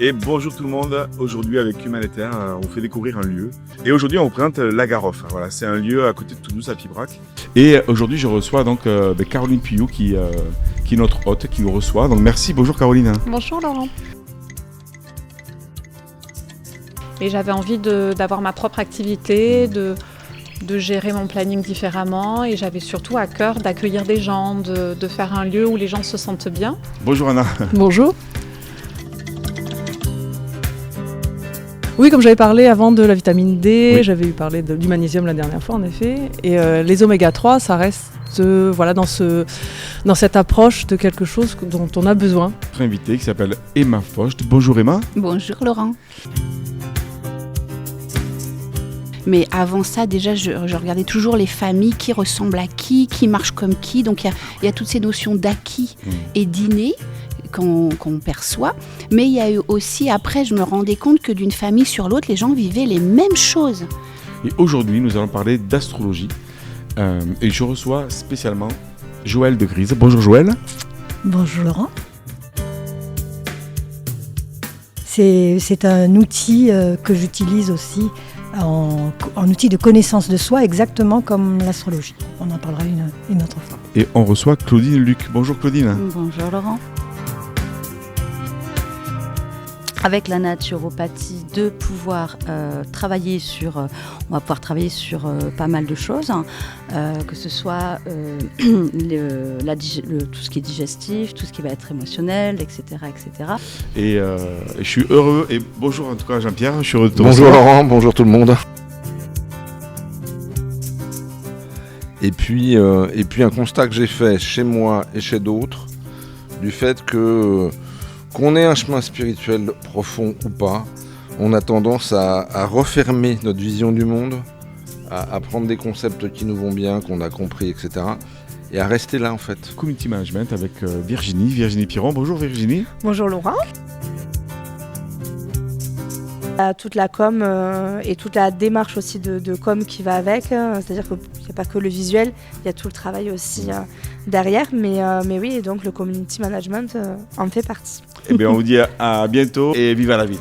Et bonjour tout le monde, aujourd'hui avec Humanitaire, on fait découvrir un lieu. Et aujourd'hui on vous présente La Garofe. Voilà, c'est un lieu à côté de Toulouse, à Pibrac. Et aujourd'hui je reçois donc Caroline Puyou qui est notre hôte, qui nous reçoit. Donc merci, bonjour Caroline. Bonjour Laurent. Et j'avais envie d'avoir ma propre activité, de gérer mon planning différemment, et j'avais surtout à cœur d'accueillir des gens, de faire un lieu où les gens se sentent bien. Bonjour Anna. Bonjour. Oui, comme j'avais parlé avant de la vitamine D, oui. J'avais eu parlé du magnésium la dernière fois en effet, et les oméga 3, ça reste dans cette approche de quelque chose dont on a besoin. Notre invitée qui s'appelle Emma Vogt. Bonjour Emma. Bonjour Laurent. Mais avant ça, déjà, je regardais toujours les familles, qui ressemblent à qui marche comme qui. Donc il y a toutes ces notions d'acquis et d'inné qu'on perçoit. Mais il y a eu aussi, après, je me rendais compte que d'une famille sur l'autre, les gens vivaient les mêmes choses. Et aujourd'hui, nous allons parler d'astrologie. Et je reçois spécialement Joël de Grise. Bonjour Joël. Bonjour Laurent. C'est un outil que j'utilise aussi en outil de connaissance de soi, exactement comme l'astrologie. On en parlera une autre fois. Et on reçoit Claudine Luc. Bonjour Claudine. Bonjour Laurent. Avec la naturopathie, on va pouvoir travailler sur pas mal de choses, que ce soit tout ce qui est digestif, tout ce qui va être émotionnel, etc. etc. Et je suis heureux, et bonjour en tout cas Jean-Pierre, je suis heureux de te Bonjour Laurent, bonjour tout le monde. Et puis un constat que j'ai fait chez moi et chez d'autres, du fait qu'on ait un chemin spirituel profond ou pas, on a tendance à refermer notre vision du monde, à prendre des concepts qui nous vont bien, qu'on a compris, etc. et à rester là en fait. Community Management avec Virginie Piron. Bonjour Virginie. Bonjour Laurent. Toute la com et toute la démarche aussi de com qui va avec, c'est-à-dire qu'il n'y a pas que le visuel, il y a tout le travail aussi derrière, mais oui, et donc le community management en fait partie. Eh bien on vous dit à bientôt et vive la ville.